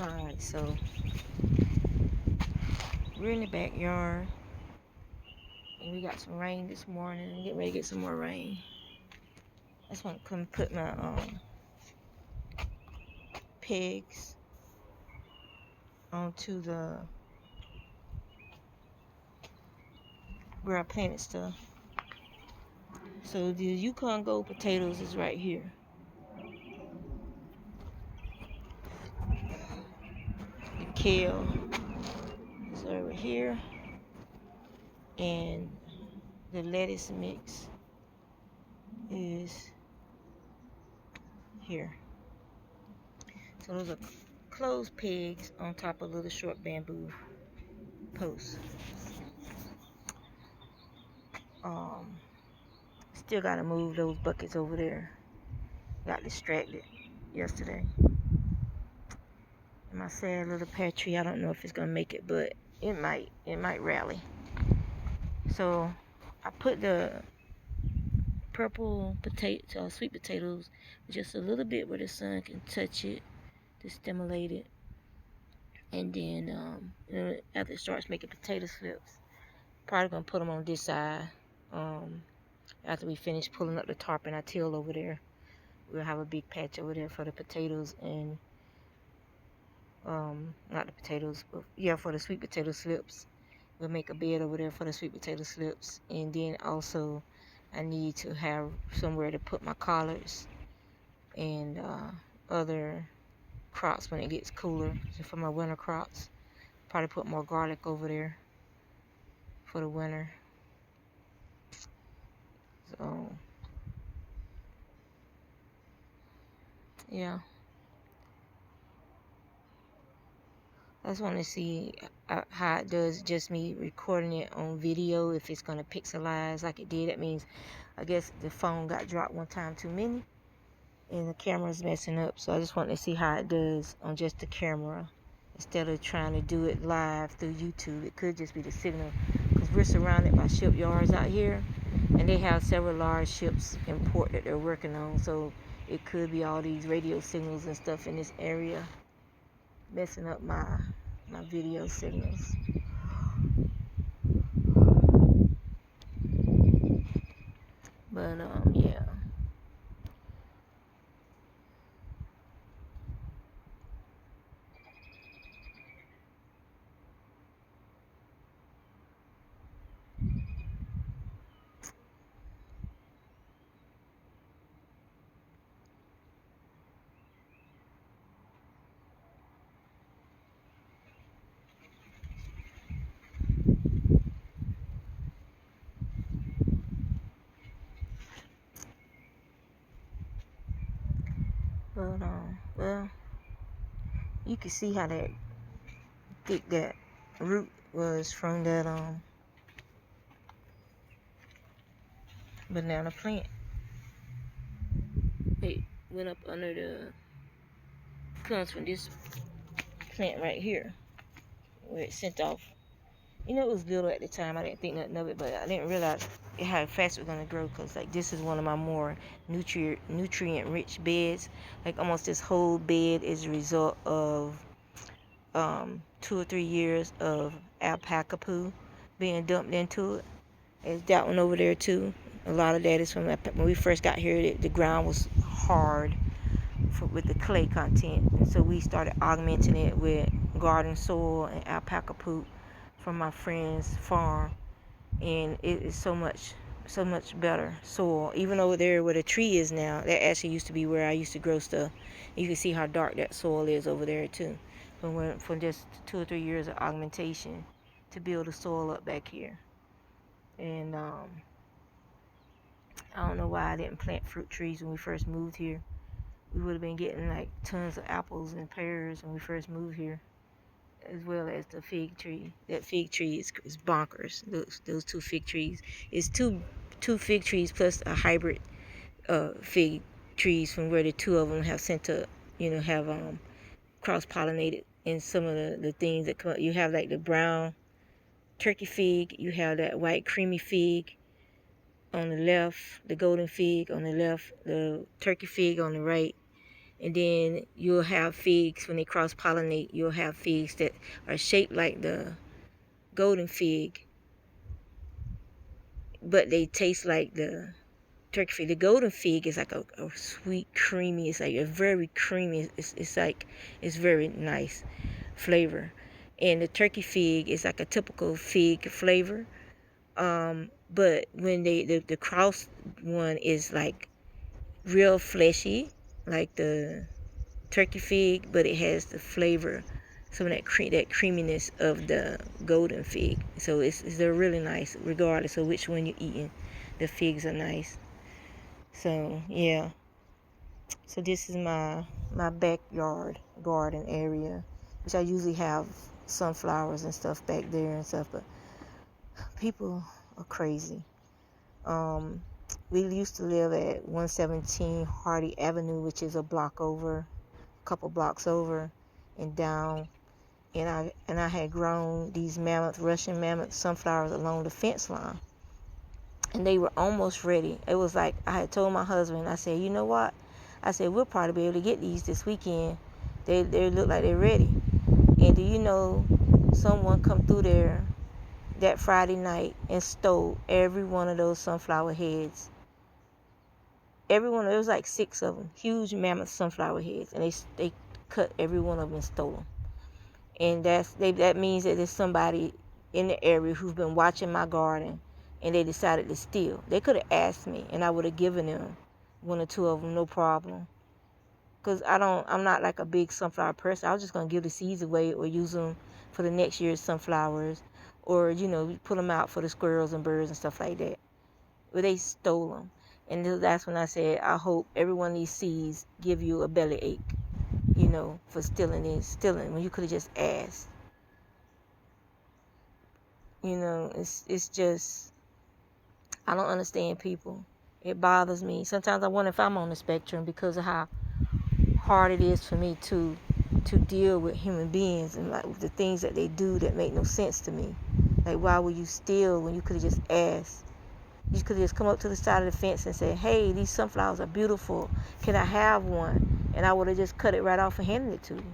Alright, so we're in the backyard and we got some rain this morning. I'm getting ready to get some more rain. I just want to come put my pegs onto the where I planted stuff. So the Yukon Gold potatoes is right here. The kale is over here, and the lettuce mix is here. So those are closed pegs on top of little short bamboo posts. Still gotta move those buckets over there. Got distracted yesterday. And my sad little pear tree, I don't know if it's gonna make it, but it might. It might rally. So I put the purple potato, sweet potatoes, just a little bit where the sun can touch it to stimulate it. And then after it starts making potato slips, probably gonna put them on this side. After we finish pulling up the tarp and our till over there, we'll have a big patch over there for the potatoes and not the potatoes, but yeah, for the sweet potato slips. We'll make a bed over there for the sweet potato slips, and then also I need to have somewhere to put my collards and other crops when it gets cooler. So for my winter crops, probably put more garlic over there for the winter. So yeah, I just want to see how it does, just me recording it on video, if it's going to pixelize like it did. That means, I guess the phone got dropped one time too many and the camera's messing up. So I just want to see how it does on just the camera instead of trying to do it live through YouTube. It could just be the signal, because we're surrounded by shipyards out here, and they have several large ships in port that they're working on. So it could be all these radio signals and stuff in this area messing up my video signals. But yeah. But well, you can see how that thick that root was from that banana plant. It went up under the, comes from this plant right here, where it sent off. You know, it was little at the time. I didn't think nothing of it, but I didn't realize how fast it was gonna grow. Cause like this is one of my more nutrient rich beds. Like almost this whole bed is a result of 2 or 3 years of alpaca poo being dumped into it. There's that one over there too. A lot of that is from when we first got here. The ground was hard with the clay content, and so we started augmenting it with garden soil and alpaca poop from my friend's farm, and it is so much better soil. Even over there where the tree is now, that actually used to be where I used to grow stuff. You can see how dark that soil is over there too, from just 2 or 3 years of augmentation to build the soil up back here. And I don't know why I didn't plant fruit trees when we first moved here. We would have been getting like tons of apples and pears when we first moved here, as well as the fig tree. That fig tree is bonkers. Those 2 fig trees. It's two fig trees plus a hybrid fig trees from where the 2 of them have sent to, have cross-pollinated in some of the things that come up. You have like the brown turkey fig. You have that white creamy fig on the left, the golden fig on the left, the turkey fig on the right, And then you'll have figs, when they cross-pollinate, you'll have figs that are shaped like the golden fig, but they taste like the turkey fig. The golden fig is like a sweet, creamy. It's like a very creamy. It's like, it's very nice flavor. And the turkey fig is like a typical fig flavor. But when the cross one is like real fleshy, like the turkey fig, but it has the flavor, some of that creaminess of the golden fig. So they're really nice, regardless of which one you're eating. The figs are nice. So yeah. So this is my backyard garden area, which I usually have sunflowers and stuff back there and stuff. But people are crazy. We used to live at 117 Hardy Avenue, which is a couple blocks over and down. And I had grown these Russian mammoth sunflowers along the fence line. And they were almost ready. It was like, I had told my husband, I said, you know what? I said, we'll probably be able to get these this weekend. They look like they're ready. And do you know, someone come through there that Friday night and stole every one of those sunflower heads. Every one, there was like 6 of them, huge mammoth sunflower heads, and they cut every one of them and stole them. And that means that there's somebody in the area who's been watching my garden, and they decided to steal. They could have asked me, and I would have given them 1 or 2 of them, no problem. Because I'm not like a big sunflower person. I was just going to give the seeds away or use them for the next year's sunflowers, or, put them out for the squirrels and birds and stuff like that. But they stole them. And that's when I said, I hope every one of these seeds give you a bellyache, for stealing when you could have just asked. It's just, I don't understand people. It bothers me. Sometimes I wonder if I'm on the spectrum because of how hard it is for me to deal with human beings and like the things that they do that make no sense to me. Like, why would you steal when you could have just asked? You could have just come up to the side of the fence and say, hey, these sunflowers are beautiful. Can I have one? And I would have just cut it right off and handed it to you.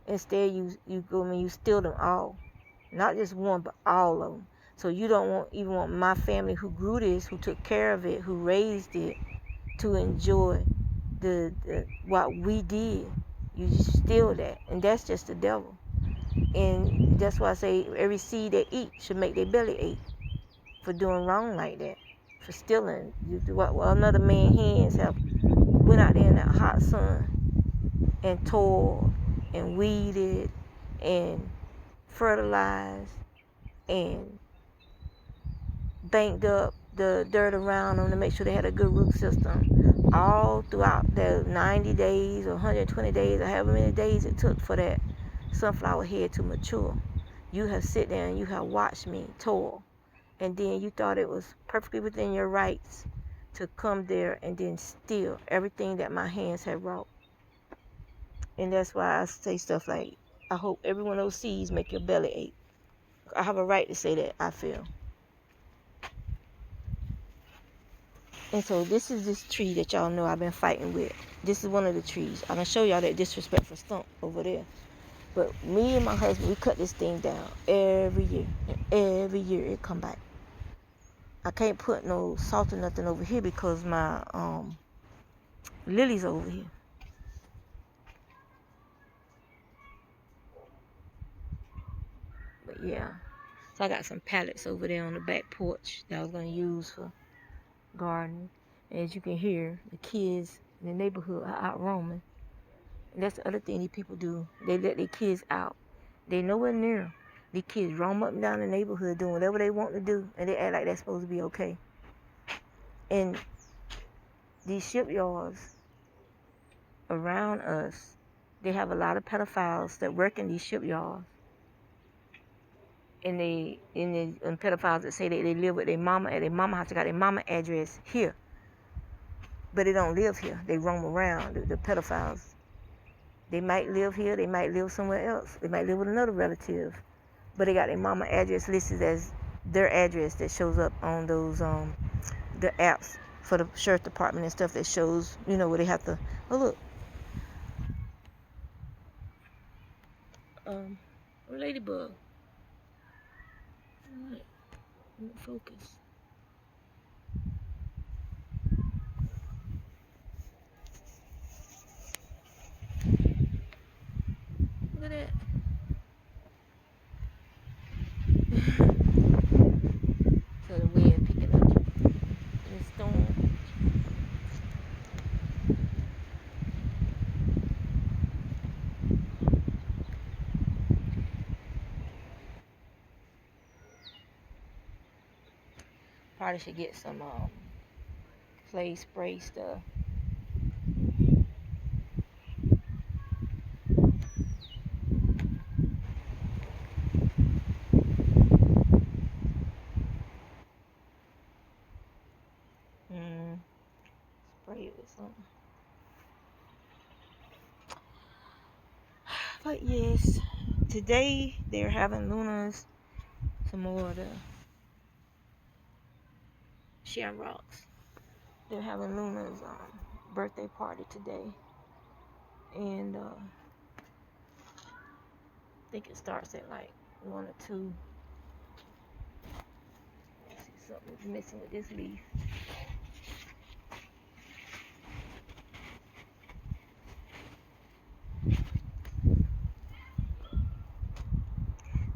Instead, you steal them all. Not just one, but all of them. So you don't even want my family who grew this, who took care of it, who raised it, to enjoy the what we did. You just steal that. And that's just the devil. And that's why I say every seed they eat should make their belly ache for doing wrong like that, for stealing. What another man's hands have went out there in that hot sun and toiled and weeded and fertilized and banked up the dirt around them to make sure they had a good root system all throughout the 90 days or 120 days or however many days it took for that sunflower head to mature. You have sit there and you have watched me toil, and then you thought it was perfectly within your rights to come there and then steal everything that my hands had wrought. And that's why I say stuff like, I hope every one of those seeds make your belly ache. I have a right to say that, I feel. And so this is this tree that y'all know I've been fighting with. This is one of the trees. I'm going to show y'all that disrespectful stump over there. But me and my husband, we cut this thing down every year. And every year it come back. I can't put no salt or nothing over here because my lily's over here. But yeah. So I got some pallets over there on the back porch that I was going to use for gardening. And as you can hear, the kids in the neighborhood are out roaming. And that's the other thing these people do. They let their kids out. They nowhere near. These kids roam up and down the neighborhood doing whatever they want to do. And they act like that's supposed to be okay. And these shipyards around us, they have a lot of pedophiles that work in these shipyards. And pedophiles that say they live with their mama at their mama house. They got their mama address here. But they don't live here. They roam around, the pedophiles. They might live here. They might live somewhere else. They might live with another relative. But they got their mama address listed as their address that shows up on those the apps for the sheriff department and stuff that shows, where they have to, oh look, a ladybug. Alright, won't focus. Look at that. So the wind picking up the storm. Probably should get some clay spray stuff. Spray it with something. But yes, today they're having Luna's, some more of the shamrocks. They're having Luna's birthday party today, and I think it starts at like 1 or 2. Let's see, something's missing with this leaf.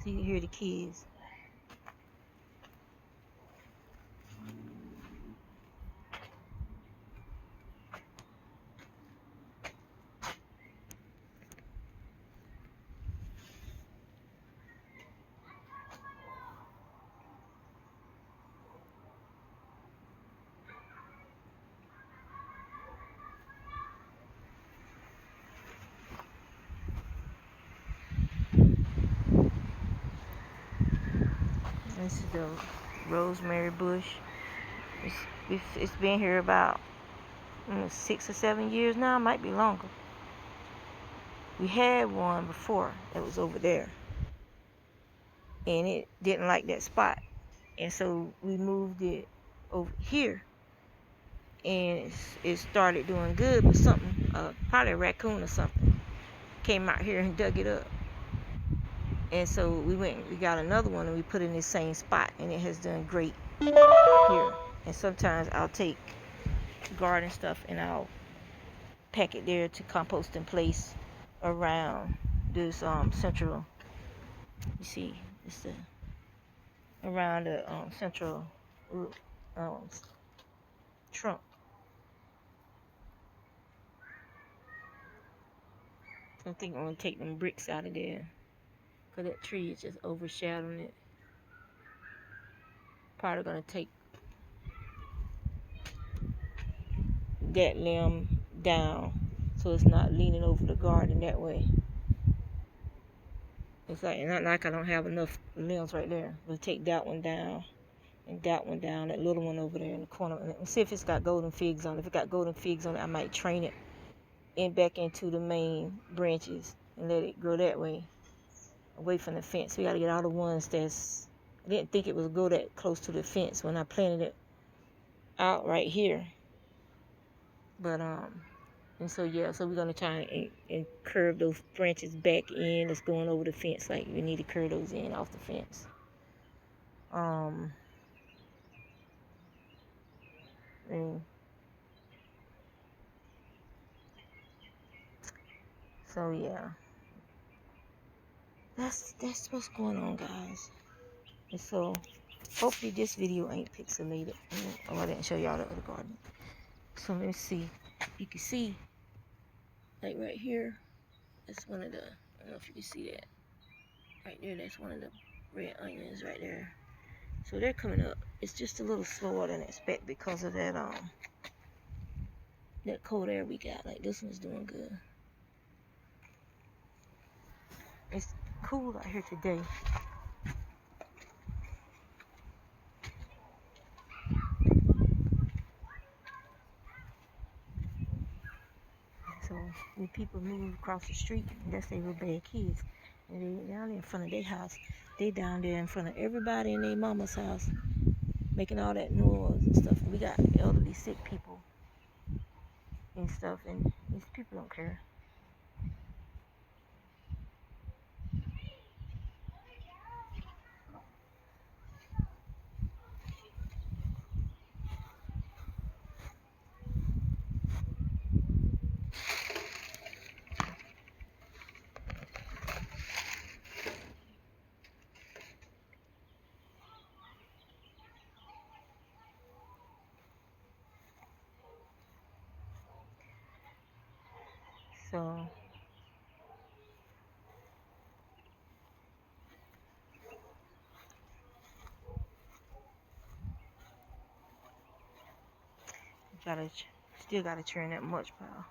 So you can hear the kids. This is the rosemary bush. It's been here about 6 or 7 years now. It might be longer. We had one before that was over there, and it didn't like that spot, and so we moved it over here, and it started doing good. But something, probably a raccoon or something, came out here and dug it up. And so we got another one, and we put it in the same spot, and it has done great here. And sometimes I'll take garden stuff and I'll pack it there to compost in place around this central. You see, it's around the central trunk. I think I'm gonna take them bricks out of there, cause that tree is just overshadowing it. Probably gonna take that limb down so it's not leaning over the garden that way. It's like not like I don't have enough limbs right there. We'll take that one down and that one down, that little one over there in the corner, and see if it's got golden figs on it. If it got golden figs on it, I might train it back into the main branches and let it grow that way, away from the fence. We got to get all the ones I didn't think it would go that close to the fence when I planted it out right here. But and so yeah, so we're gonna try and curve those branches back in that's going over the fence. Like we need to curve those in off the fence. And so yeah, that's what's going on, guys. And so hopefully this video ain't pixelated. Oh, I didn't show y'all the other garden. So let me see. You can see, like right here, that's one of the, I don't know if you can see that. Right there, that's one of the red onions right there. So they're coming up. It's just a little slower than expected because of that that cold air we got. Like this one's doing good. It's cool out here today. So when people move across the street, that's they were bad kids. And they down there in front of their house. They down there in front of everybody in their mama's house, making all that noise and stuff. We got elderly, sick people and stuff, and these people don't care. still gotta turn that much power.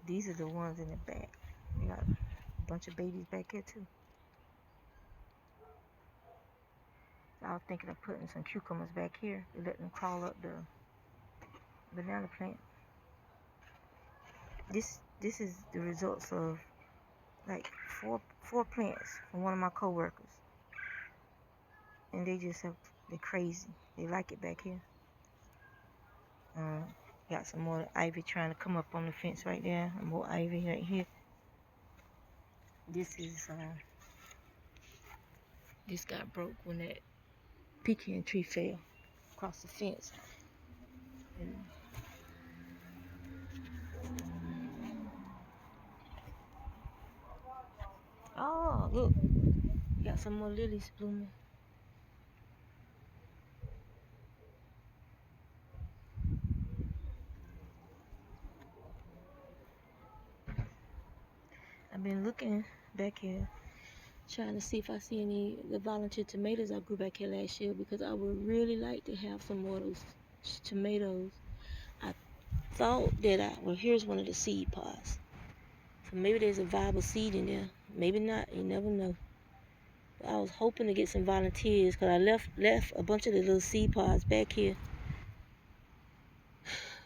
These are the ones in the back. We got a bunch of babies back here too. I was thinking of putting some cucumbers back here to let them crawl up the banana plant. This is the results of like four plants from one of my coworkers, and they're crazy. They like it back here. Got some more ivy trying to come up on the fence right there. More ivy right here. This got broke when that pecan tree fell across the fence. And oh, look, you got some more lilies blooming. I've been looking back here, trying to see if I see any of the volunteer tomatoes I grew back here last year, because I would really like to have some more of those tomatoes. I thought that well, here's one of the seed pods. So maybe there's a viable seed in there. Maybe not. You never know. But I was hoping to get some volunteers, because I left a bunch of the little seed pods back here.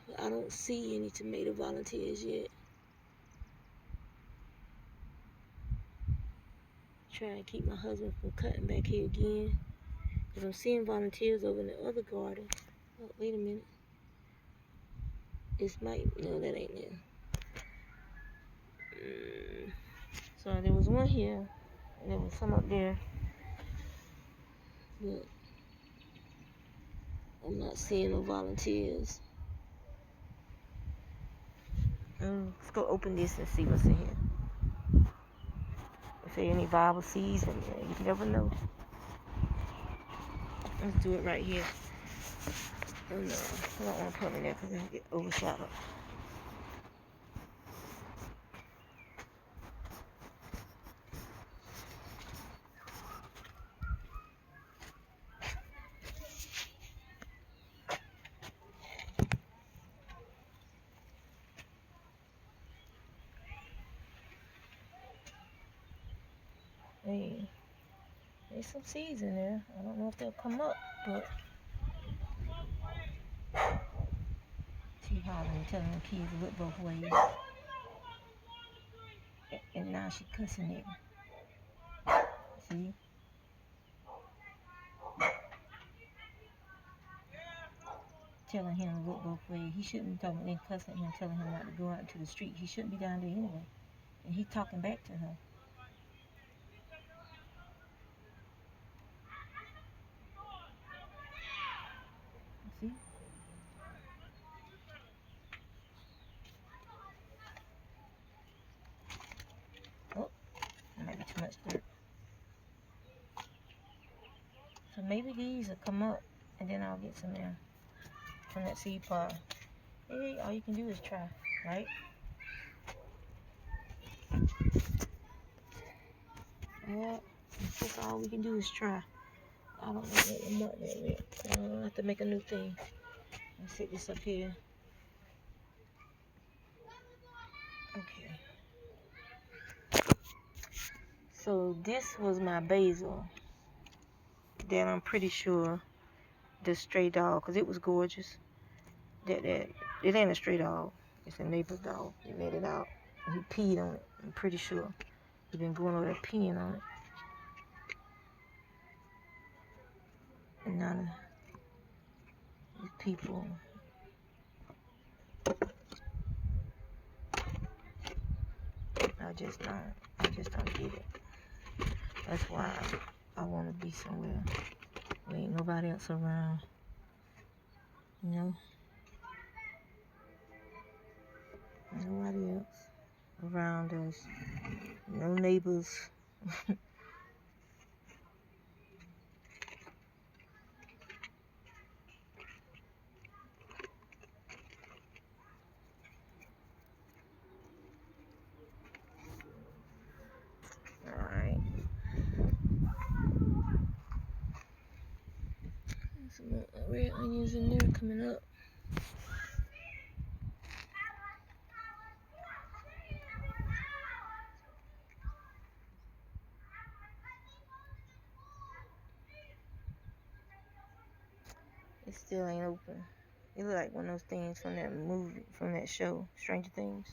But I don't see any tomato volunteers yet. Trying to keep my husband from cutting back here again, because I'm seeing volunteers over in the other garden. Oh, wait a minute. No, that ain't it. So there was one here, and there was some up there, but I'm not seeing no volunteers. Let's go open this and see what's in here. If there any viable seeds, and you never know. Let's do it right here. Oh no, I don't want to put them in there because I get overshadowed. Hey, there's some seeds in there. I don't know if they'll come up, but she hollering, telling the kids to look both ways. And now she cussing at me. See? Telling him to look both ways. He shouldn't be talking, then cussing at him, telling him not to go out into the street. He shouldn't be down there anyway. And he's talking back to her. See? Oh, that might be too much dirt. So maybe these will come up, and then I'll get some there from that seed pod. Hey, all you can do is try, right? Yeah, that's all we can do is try. I don't know what I'm wanting it with. I'll have to make a new thing. Let's set this up here. Okay. So this was my basil that I'm pretty sure the stray dog, because it was gorgeous. That it ain't a stray dog. It's a neighbor's dog. He let it out. And he peed on it. I'm pretty sure. He's been going over there peeing on it. And none of these people. I just don't get it. That's why I want to be somewhere where ain't nobody else around. You know? Nobody else around us. No neighbors. Alright. Some red onions in there coming up. It still ain't open. It look like one of those things from that movie, from that show, Stranger Things.